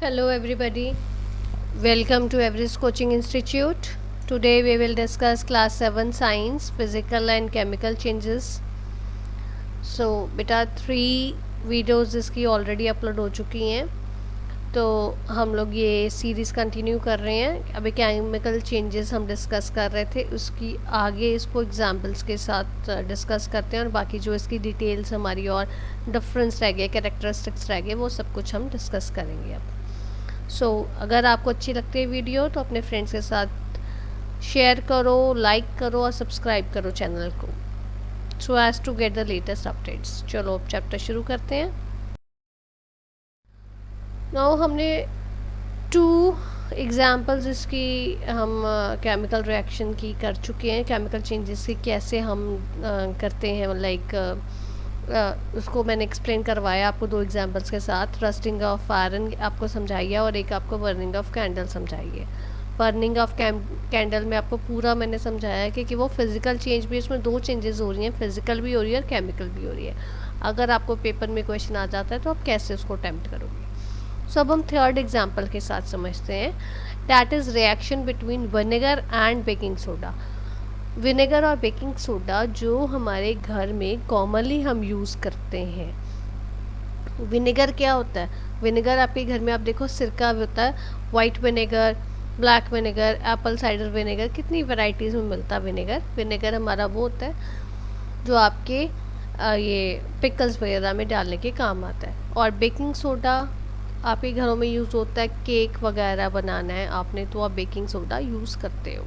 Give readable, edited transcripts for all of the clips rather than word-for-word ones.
Hello, everybody. Welcome to Everest Coaching Institute. Today, we will discuss Class 7 Science, Physical and Chemical Changes. So, बेटा 3 videos इसकी already upload हो चुकी हैं, तो हम लोग ये सीरीज़ कंटिन्यू कर रहे हैं. अभी केमिकल चेंजेस हम डिस्कस कर रहे थे, उसकी आगे इसको एग्जांपल्स के साथ डिस्कस करते हैं और बाकी जो इसकी डिटेल्स हमारी और डिफरेंस रह गए, कैरेक्टरिस्टिक्स रह गए, वो सब कुछ हम डिस्कस करेंगे अब. अगर आपको अच्छी लगती है वीडियो तो अपने फ्रेंड्स के साथ शेयर करो, लाइक करो और सब्सक्राइब करो चैनल को, so as to get the latest updates. चलो अब चैप्टर शुरू करते हैं. नाउ हमने 2 एग्जाम्पल्स इसकी हम केमिकल रिएक्शन की कर चुके हैं. केमिकल चेंजेस की कैसे हम करते हैं, लाइक उसको मैंने एक्सप्लेन करवाया आपको 2 एग्जांपल्स के साथ. रस्टिंग ऑफ आयरन आपको समझाइए और एक आपको बर्निंग ऑफ कैंडल समझाइए. बर्निंग ऑफ कैंडल में आपको पूरा मैंने समझाया कि वो फिज़िकल चेंज भी, इसमें 2 चेंजेस हो रही हैं, फिज़िकल भी हो रही है और केमिकल भी हो रही है. अगर आपको पेपर में क्वेश्चन आ जाता है तो आप कैसे उसको अटेम्प्ट करोगे. सो अब हम थर्ड एग्जाम्पल के साथ समझते हैं. That is reaction between vinegar and baking soda. Vinegar और बेकिंग सोडा जो हमारे घर में कॉमनली हम यूज़ करते हैं. विनेगर क्या होता है? विनेगर आपके घर में आप देखो सिरका भी होता है, white vinegar, black vinegar, Apple cider vinegar, कितनी वैरायटीज़ में मिलता है विनेगर. विनेगर हमारा वो होता है जो आपके ये पिकल्स वगैरह में डालने के काम आता है. और बेकिंग सोडा आपके घरों में यूज़ होता है, केक वगैरह बनाना है आपने तो आप बेकिंग सोडा यूज़ करते हो.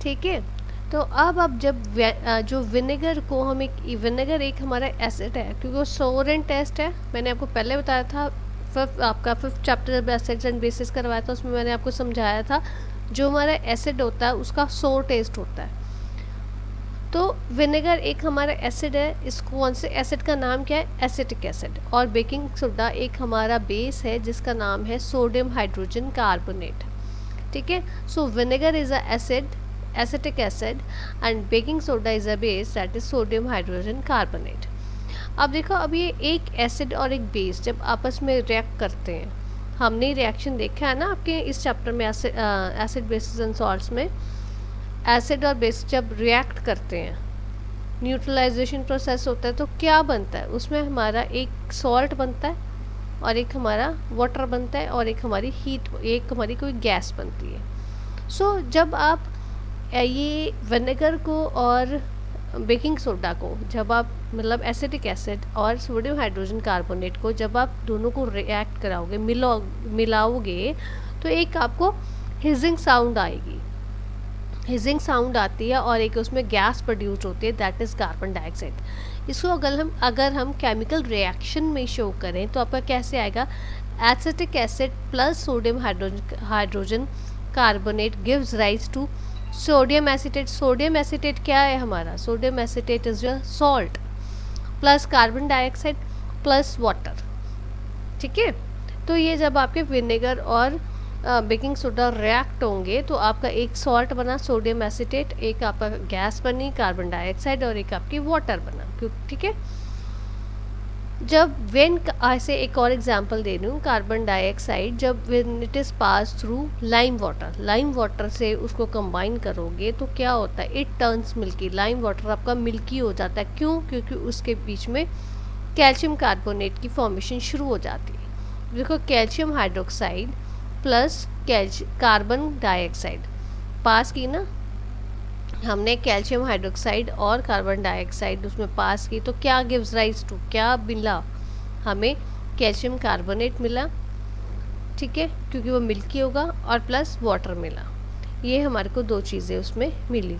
ठीक है. तो अब जब जो विनेगर को हम विनेगर एक हमारा एसिड है, क्योंकि वो सोर एंड टेस्ट है. मैंने आपको पहले बताया था, फिफ्थ चैप्टर जब एसिड्स एंड बेसिस करवाया था उसमें मैंने आपको समझाया था जो हमारा एसिड होता है उसका सोर टेस्ट होता है. तो विनेगर एक हमारा एसिड है. इस कौन से एसिड का नाम क्या है? Acetic acid. और बेकिंग सोडा एक हमारा बेस है जिसका नाम है सोडियम हाइड्रोजन कार्बोनेट. ठीक है. So vinegar is a acid, acetic acid, and baking soda is a base, that is sodium hydrogen carbonate. अब देखो, अब ये एक एसिड और एक बेस जब आपस में रिएक्ट करते हैं, हमने रिएक्शन देखा है ना आपके इस चैप्टर में एसिड बेसिस एंड सॉल्ट्स में. एसिड और बेस जब रिएक्ट करते हैं, न्यूट्रलाइजेशन प्रोसेस होता है, तो क्या बनता है उसमें? हमारा एक सॉल्ट बनता है और एक हमारा वाटर बनता है और एक हमारी हीट, एक हमारी कोई गैस बनती है. सो जब आप ये विनेगर को और बेकिंग सोडा को जब आप मतलब एसिटिक एसिड और सोडियम हाइड्रोजन कार्बोनेट को जब आप दोनों को रिएक्ट कराओगे, मिलाओगे, तो एक आपको हिजिंग साउंड आएगी. हिजिंग साउंड आती है और एक उसमें गैस प्रोड्यूस होती है, दैट इज़ कार्बन डाइऑक्साइड. इसको अगर हम केमिकल रिएक्शन में शो करें तो आपका कैसे आएगा? Acetic acid plus sodium hydrogen carbonate gives rise to sodium acetate. Sodium acetate क्या है हमारा? Sodium acetate is your salt plus carbon dioxide plus water. ठीक है. तो ये जब आपके विनेगर और बेकिंग सोडा रिएक्ट होंगे तो आपका एक सॉल्ट बना सोडियम एसिटेट, एक आपका गैस बनी कार्बन डाइऑक्साइड और एक आपकी वाटर बना. क्यों? ठीक है. जब वेन ऐसे एक और एग्जांपल दे रही हूँ, कार्बन डाइऑक्साइड जब when it is pass through lime water से उसको कंबाइन करोगे तो क्या होता है? It turns milky. Lime water आपका मिल्की हो जाता है. क्यों? क्योंकि उसके बीच में कैल्शियम कार्बोनेट की फॉर्मेशन शुरू हो जाती है. देखो, calcium hydroxide plus carbon dioxide pass की ना हमने, कैल्शियम हाइड्रोक्साइड और कार्बन डाइऑक्साइड उसमें पास की, तो क्या गिव्स राइज टू, क्या मिला हमें? कैल्शियम कार्बोनेट मिला. ठीक है, क्योंकि वो मिल्की होगा, और प्लस वाटर मिला. ये हमारे को 2 चीज़ें उसमें मिली.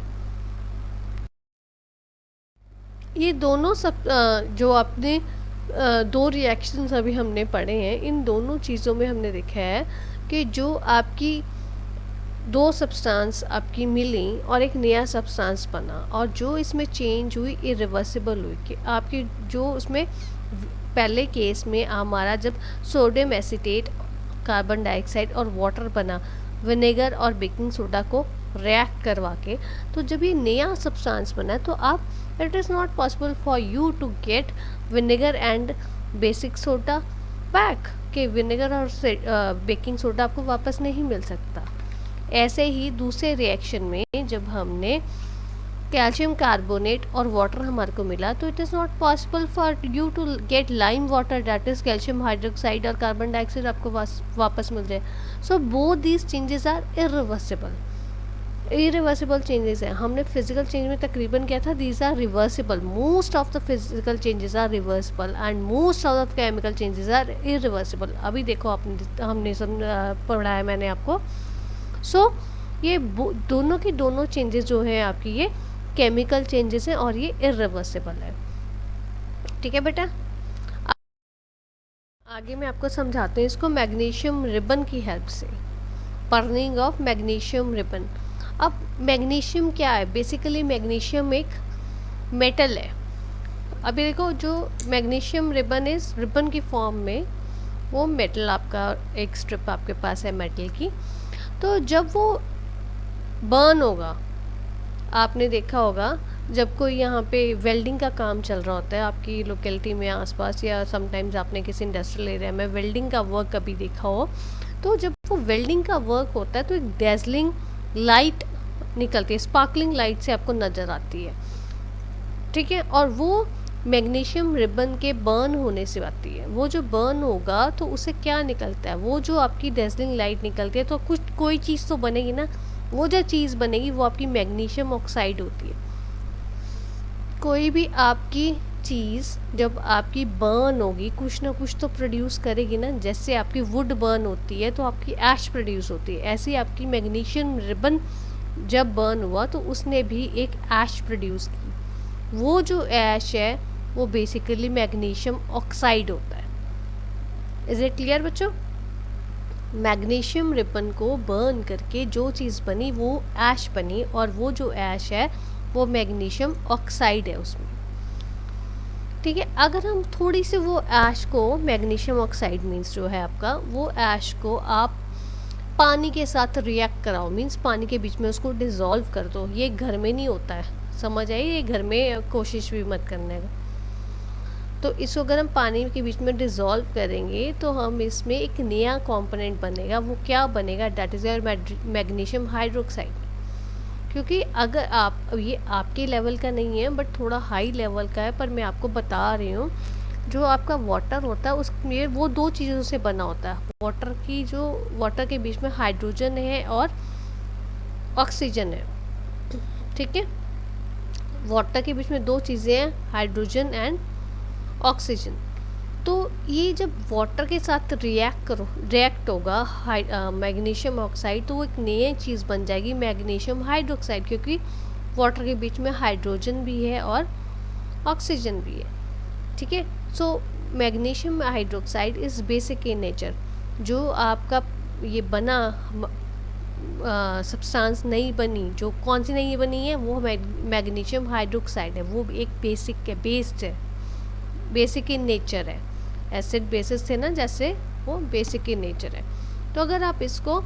ये दोनों सब जो आपने 2 रिएक्शंस अभी हमने पढ़े हैं, इन दोनों चीज़ों में हमने देखा है कि जो आपकी 2 सब्सटेंस आपकी मिली और एक नया सब्सटेंस बना, और जो इसमें चेंज हुई इरिवर्सिबल हुई. कि आपकी जो उसमें पहले केस में हमारा जब सोडियम एसिटेट, कार्बन डाइऑक्साइड और वाटर बना विनेगर और बेकिंग सोडा को रिएक्ट करवा के, तो जब ये नया सब्सटेंस बना तो आप, it is not possible for you to get vinegar and basic soda back कि विनेगर और बेकिंग सोडा आपको वापस नहीं मिल सकता। ऐसे ही दूसरे रिएक्शन में जब हमने कैल्शियम कार्बोनेट और वाटर हमारे को मिला, तो it is not possible for you to get lime water, that is calcium hydroxide और कार्बन डाइऑक्साइड आपको वापस मिल जाए। So both these changes are irreversible changes हैं। हमने फिजिकल चेंज में तकरीबन क्या था, these are reversible, most of the physical changes are reversible and most of the chemical changes are irreversible. अभी देखो आपने हमने पढ़ा है मैंने आपको। सो ये दोनों की दोनों चेंजेस जो है आपकी ये केमिकल चेंजेस हैं और ये इरिवर्सिबल है। ठीक है बेटा, आगे मैं आपको समझाती हूँ इसको मैग्नीशियम रिबन की हेल्प से, बर्निंग ऑफ मैग्नीशियम रिबन। अब मैग्नीशियम क्या है, बेसिकली मैग्नीशियम एक मेटल है। अभी देखो जो मैग्नीशियम रिबन इस रिबन की फॉर्म में वो मेटल, आपका एक स्ट्रिप आपके पास है मेटल की, तो जब वो बर्न होगा, आपने देखा होगा जब कोई यहाँ पे वेल्डिंग का काम चल रहा होता है आपकी लोकेलिटी में आसपास, या समटाइम्स आपने किसी इंडस्ट्रियल एरिया में वेल्डिंग का वर्क कभी देखा हो, तो जब वो वेल्डिंग का वर्क होता है तो एक डेजलिंग लाइट निकलती है, स्पार्कलिंग लाइट से आपको नज़र आती है। ठीक है, और वो मैग्नीशियम रिबन के बर्न होने से आती है। वो जो बर्न होगा तो उसे क्या निकलता है, वो जो आपकी डेजलिंग लाइट निकलती है तो कुछ कोई चीज़ तो बनेगी ना, वो जो चीज़ बनेगी वो आपकी मैग्नीशियम ऑक्साइड होती है। कोई भी आपकी चीज़ जब आपकी बर्न होगी कुछ ना कुछ तो प्रोड्यूस करेगी ना, जैसे आपकी वुड बर्न होती है तो आपकी ऐश प्रोड्यूस होती है, ऐसे ही आपकी मैग्नीशियम रिबन जब बर्न हुआ तो उसने भी एक ऐश प्रोड्यूस की। वो जो ऐश है वो बेसिकली मैग्नीशियम ऑक्साइड होता है। इज इट क्लियर बच्चों? मैग्नीशियम रिबन को बर्न करके जो चीज़ बनी वो ऐश बनी, और वो जो ऐश है वो मैग्नीशियम ऑक्साइड है उसमें। ठीक है, अगर हम थोड़ी सी वो ऐश को, मैग्नीशियम ऑक्साइड मीन्स जो है आपका, वो ऐश को आप पानी के साथ रिएक्ट कराओ, मीन्स पानी के बीच में उसको डिज़ोल्व कर दो। ये घर में नहीं होता है, समझ आई? ये घर में कोशिश भी मत करने का। तो इसको अगर हम पानी के बीच में डिज़ोल्व करेंगे तो हम इसमें एक नया कंपोनेंट बनेगा। वो क्या बनेगा? That is your magnesium hydroxide. क्योंकि अगर आप, ये आपके लेवल का नहीं है बट थोड़ा हाई लेवल का है, पर मैं आपको बता रही हूँ, जो आपका वाटर होता है उसमें वो दो चीज़ों से बना होता है। वाटर की जो, वाटर के बीच में हाइड्रोजन है और ऑक्सीजन है। ठीक है, वाटर के बीच में दो चीज़ें हैं, हाइड्रोजन एंड ऑक्सीजन। तो ये जब वाटर के साथ रिएक्ट होगा मैग्नीशियम ऑक्साइड, तो वो एक नई चीज़ बन जाएगी मैग्नीशियम हाइड्रोक्साइड, क्योंकि वाटर के बीच में हाइड्रोजन भी है और ऑक्सीजन भी है। ठीक है, so magnesium hydroxide is basic in nature. जो आपका ये बना सब्सटेंस नहीं बनी, जो कौन सी नहीं बनी है, वो मैग्नीशियम हाइड्रोक्साइड है। वो एक बेसिक है, बेस्ड है, बेसिक इन नेचर है। एसिड बेसिस थे ना जैसे, वो बेसिक इन नेचर है। तो अगर आप इसको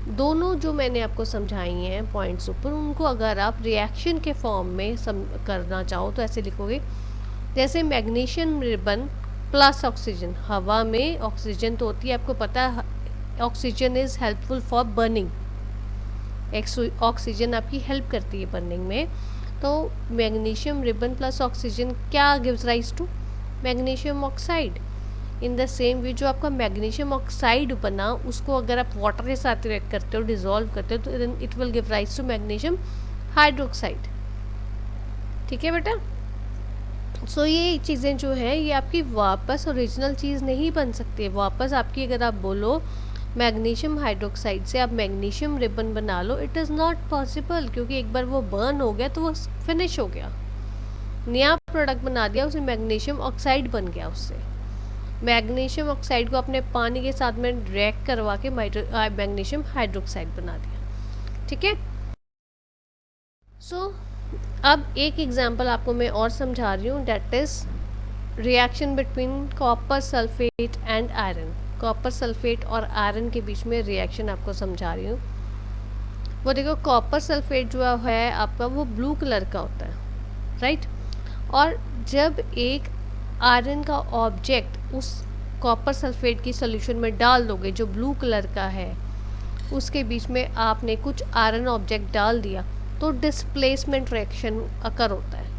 दोनों जो मैंने आपको समझाई हैं पॉइंट्स ऊपर, उनको अगर आप रिएक्शन के फॉर्म में करना चाहो तो ऐसे लिखोगे, जैसे मैग्नीशियम रिबन प्लस ऑक्सीजन। हवा में ऑक्सीजन तो होती है, आपको पता है oxygen is helpful for burning, oxygen आपकी हेल्प करती है बर्निंग में। तो मैग्नीशियम रिबन प्लस ऑक्सीजन क्या gives rise to? Magnesium oxide. In the same way जो आपका मैग्नीशियम ऑक्साइड बना, उसको अगर आप वाटर के साथ रिएक्ट करते हो, डिज़ोल्व करते हो, तो then it will give rise to magnesium hydroxide. ठीक है बेटा? सो ये चीज़ें जो हैं ये आपकी वापस ओरिजिनल चीज़ नहीं बन सकती। वापस आपकी अगर आप बोलो मैग्नीशियम हाइड्रोक्साइड से आप मैग्नीशियम रिबन बना लो, इट इज़ नॉट पॉसिबल, क्योंकि एक बार वो बर्न हो गया तो वो फिनिश हो गया, नया प्रोडक्ट बना दिया, उसमें मैग्नीशियम ऑक्साइड बन गया। उससे मैग्नीशियम ऑक्साइड को अपने पानी के साथ में रिएक्ट करवा के मैग्नीशियम हाइड्रोक्साइड बना दिया। ठीक है, सो अब एक एग्जांपल आपको मैं और समझा रही हूँ, that is reaction between copper sulphate and iron. Copper sulphate और आयरन के बीच में रिएक्शन आपको समझा रही हूँ। वो देखो, कॉपर सल्फेट जो है आपका वो ब्लू कलर का होता है, राइट? और जब एक आयरन का ऑब्जेक्ट उस कॉपर सल्फेट की सोल्यूशन में डाल दोगे जो ब्लू कलर का है, उसके बीच में आपने कुछ आयरन ऑब्जेक्ट डाल दिया तो डिस्प्लेसमेंट रिएक्शन अकर होता है।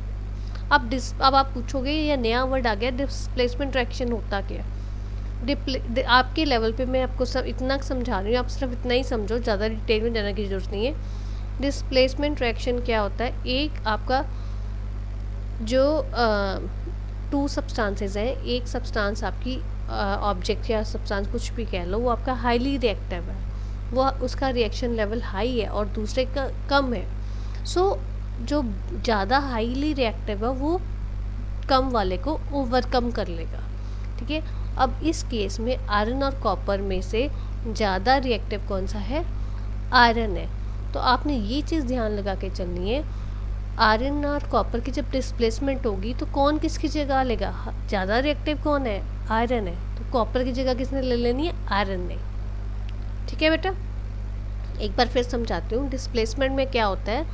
अब आप पूछोगे ये नया वर्ड आ गया, डिस्प्लेसमेंट रिएक्शन होता क्या? आपके लेवल पे मैं आपको सब इतना समझा रही हूँ, आप सिर्फ इतना ही समझो, ज़्यादा डिटेल में जाने की ज़रूरत नहीं है। डिस्प्लेसमेंट रिएक्शन क्या होता है? एक आपका जो टू सब्सटेंसेस हैं, एक सब्सटेंस आपकी ऑब्जेक्ट या सब्सटेंस कुछ भी कह लो, वो आपका हाईली रिएक्टिव है, वो उसका रिएक्शन लेवल हाई है और दूसरे का कम है। सो जो ज़्यादा हाईली रिएक्टिव है वो कम वाले को ओवरकम कर लेगा, ठीक है। अब इस केस में आयरन और कॉपर में से ज़्यादा रिएक्टिव कौन सा है? आयरन है। तो आपने ये चीज़ ध्यान लगा के चलनी है, आयरन और कॉपर की जब डिस्प्लेसमेंट होगी तो कौन किसकी जगह लेगा? ज़्यादा रिएक्टिव कौन है? आयरन है। तो कॉपर की जगह किसने ले लेनी है? आयरन ने, ठीक है बेटा। एक बार फिर समझाती हूँ। डिस्प्लेसमेंट में क्या होता है,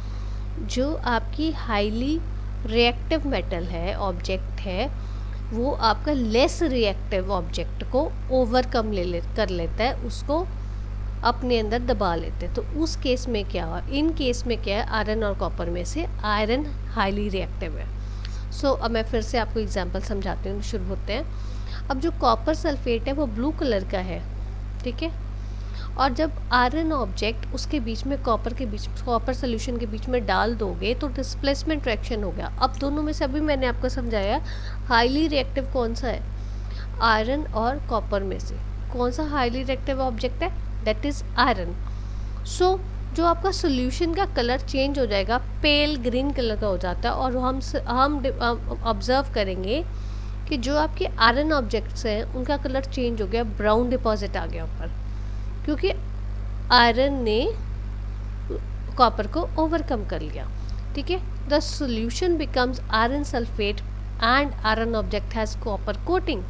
जो आपकी हाईली रिएक्टिव मेटल है, ऑब्जेक्ट है, वो आपका लेस रिएक्टिव ऑब्जेक्ट को ओवरकम कर लेता है, उसको अपने अंदर दबा लेते हैं। तो उस केस में क्या हुआ? इन केस में क्या है, आयरन और कॉपर में से आयरन हाईली रिएक्टिव है। सो अब मैं फिर से आपको एग्जांपल समझाती हूँ, शुरू होते हैं। अब जो कॉपर सल्फेट है वो ब्लू कलर का है, ठीक है। और जब आयरन ऑब्जेक्ट उसके बीच में कॉपर सोल्यूशन के बीच में डाल दोगे तो डिस्प्लेसमेंट रिएक्शन हो गया। अब दोनों में से अभी मैंने आपको समझाया हाईली रिएक्टिव कौन सा है, आयरन और कॉपर में से कौन सा हाईली रिएक्टिव ऑब्जेक्ट है? That is iron. सो जो आपका सोल्यूशन का कलर चेंज हो जाएगा, पेल ग्रीन कलर का हो जाता है, और हम ऑब्जर्व करेंगे कि जो आपके आयरन ऑब्जेक्ट्स हैं उनका कलर चेंज हो गया, ब्राउन डिपॉजिट आ गया ऊपर, क्योंकि आयरन ने कॉपर को ओवरकम कर लिया, ठीक है। The solution becomes iron sulphate and iron object has copper coating.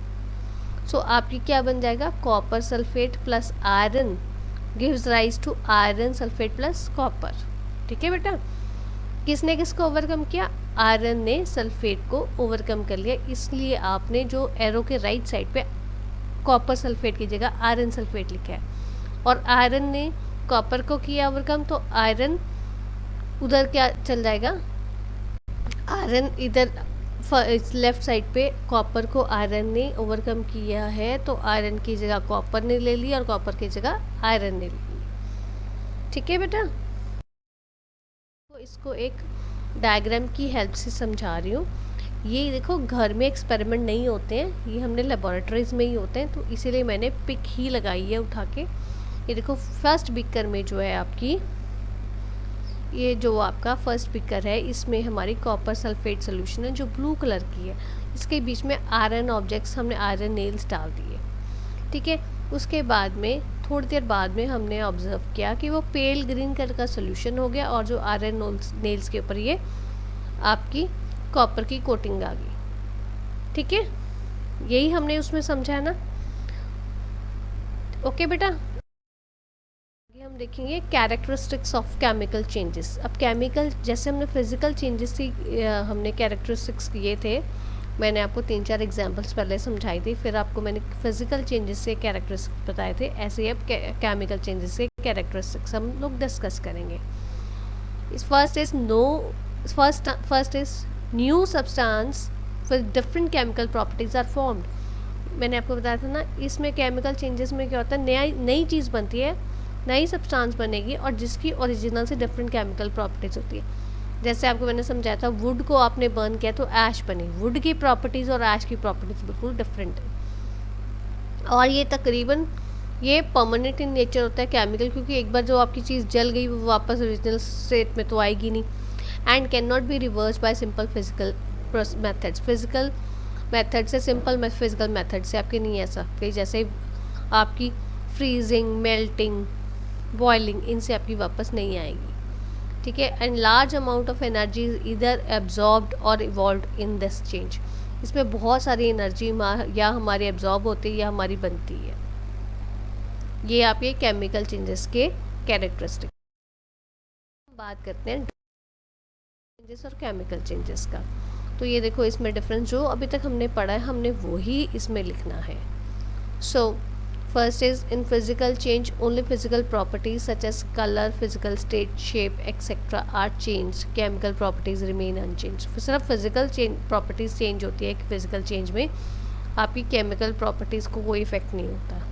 So आपकी क्या बन जाएगा? Copper sulphate plus iron gives rise to iron sulphate plus copper, ठीक है बेटा। किसने किसको ओवरकम किया? आयरन ने सल्फेट को ओवरकम कर लिया, इसलिए आपने जो एरो के राइट साइड पे कॉपर सल्फेट की जगह आयरन सल्फेट लिखा है। और आयरन ने कॉपर को किया ओवरकम, तो आयरन उधर क्या चल जाएगा? आयरन इधर लेफ्ट साइड पे कॉपर को आयरन ने ओवरकम किया है, तो आयरन की जगह कॉपर ने ले ली और कॉपर की जगह आयरन ने ले ली, ठीक है बेटा। तो इसको एक डायग्राम की हेल्प से समझा रही हूँ। ये देखो, घर में एक्सपेरिमेंट नहीं होते हैं, ये हमने लेबोरेटरीज में ही होते हैं, तो इसीलिए मैंने पिक ही लगाई है उठा के। ये देखो, फर्स्ट बीकर में जो है आपकी, ये जो आपका फर्स्ट बीकर है, इसमें हमारी कॉपर सल्फेट सोल्यूशन है जो ब्लू कलर की है। इसके बीच में आयरन ऑब्जेक्ट्स, हमने आयरन नेल्स डाल दिए, ठीक है। उसके बाद में थोड़ी देर बाद में हमने ऑब्जर्व किया कि वो पेल ग्रीन कलर का सोल्यूशन हो गया, और जो आयरन नेल्स के ऊपर ये आपकी कॉपर की कोटिंग आ गई, ठीक है। यही हमने उसमें समझा है ना? ओके बेटा, हम देखेंगे कैरेक्टरिस्टिक्स ऑफ केमिकल चेंजेस। अब केमिकल, जैसे हमने फिजिकल चेंजेस की हमने कैरेक्टरिस्टिक्स किए थे, मैंने आपको 3-4 एग्जांपल्स पहले समझाई थी, फिर आपको मैंने फिजिकल चेंजेस से कैरेक्टरिस्टिक्स बताए थे। ऐसे ही अब केमिकल चेंजेस से कैरेक्टरिस्टिक्स हम लोग डिस्कस करेंगे। First is new substance with different chemical properties are formed. मैंने आपको बताया था ना, इसमें केमिकल चेंजेस में क्या होता है, नई चीज़ बनती है, नई सब्सटेंस बनेगी और जिसकी ओरिजिनल से डिफरेंट केमिकल प्रॉपर्टीज़ होती है। जैसे आपको मैंने समझाया था, वुड को आपने बर्न किया तो ऐश बनी। वुड की प्रॉपर्टीज़ और ऐश की प्रॉपर्टीज़ बिल्कुल डिफरेंट है, और ये तकरीबन ये परमानेंट इन नेचर होता है केमिकल, क्योंकि एक बार जो आपकी चीज़ जल गई वो वापस ओरिजिनल स्टेट में तो आएगी नहीं, and can not be reverse bye simple physical methods. Physical method से, सिंपल फिजिकल मेथड से आपके नहीं ऐसा कि जैसे आपकी फ्रीजिंग, मेल्टिंग, बॉइलिंग, इनसे आपकी वापस नहीं आएगी, ठीक है। And large amount of energy is इधर एब्जॉर्ब्ड और इवॉल्व्ड इन दिस चेंज। इसमें बहुत सारी एनर्जी या हमारी एब्जॉर्ब होती है या हमारी बनती है। ये आपके केमिकल चेंजेस के कैरेक्टरिस्टिक। बात करते हैं चेंजेस और केमिकल चेंजेस का। तो ये देखो, इसमें डिफरेंस जो अभी तक हमने पढ़ा है, हमने वो ही इसमें लिखना है। So first is in physical change only physical properties such as color, physical state, shape etc. are changed, chemical properties remain unchanged. सिर्फ physical change properties change होती है कि physical change में आपकी chemical properties को कोई effect नहीं होता.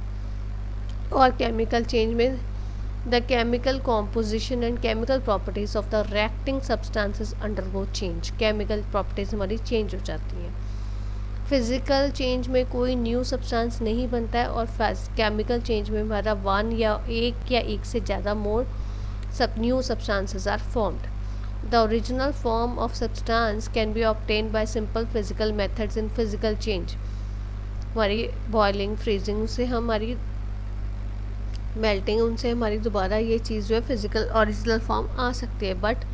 और chemical change में the chemical composition and chemical properties of the reacting substances undergo change. chemical properties हमारी change हो जाती हैं. फिज़िकल चेंज में कोई न्यू सब्सटेंस नहीं बनता है और केमिकल चेंज में हमारा वन या एक से ज़्यादा मोर सब new substances are formed. The original form of substance can be obtain by simple physical methods in physical change. हमारी बॉइलिंग, फ्रीजिंग से हमारी मेल्टिंग, उनसे हमारी दोबारा ये चीज़ जो है फिजिकल ओरिजिनल फॉर्म आ सकती है. But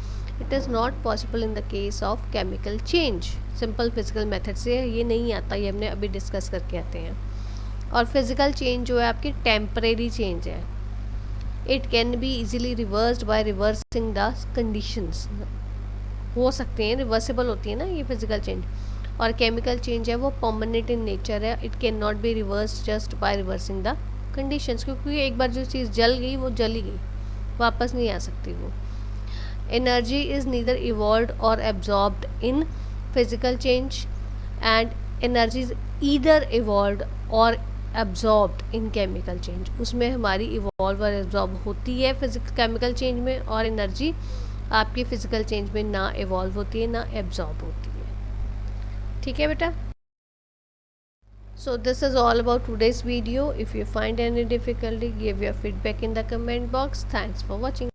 it is not possible in the case of chemical change. Simple physical method से ये नहीं आता, ये हमने अभी डिस्कस करके आते हैं. और फिजिकल चेंज जो है आपकी टेम्परेरी चेंज है. It can be easily reversed by reversing the conditions. हो सकते हैं, रिवर्सिबल होती है ना ये फिजिकल चेंज. और केमिकल चेंज है वो परमानेंट इन नेचर है. It can not be reverse just by reversing the conditions, क्योंकि एक बार जो चीज़ जल गई वो जल ही गई, वापस नहीं आ सकती वो. एनर्जी इज़ नीदर इवॉल्व्ड और absorbed in physical change and energy is either evolved और एब्जॉर्ब्ड इन केमिकल चेंज. उसमें हमारी इवॉल्व और एब्जॉर्ब होती है केमिकल चेंज में, और एनर्जी आपकी फिजिकल चेंज में ना इवॉल्व होती है ना एब्जॉर्ब होती है. ठीक है बेटा. So this is all about today's video. If you find any difficulty, give your feedback in the comment box. Thanks for watching.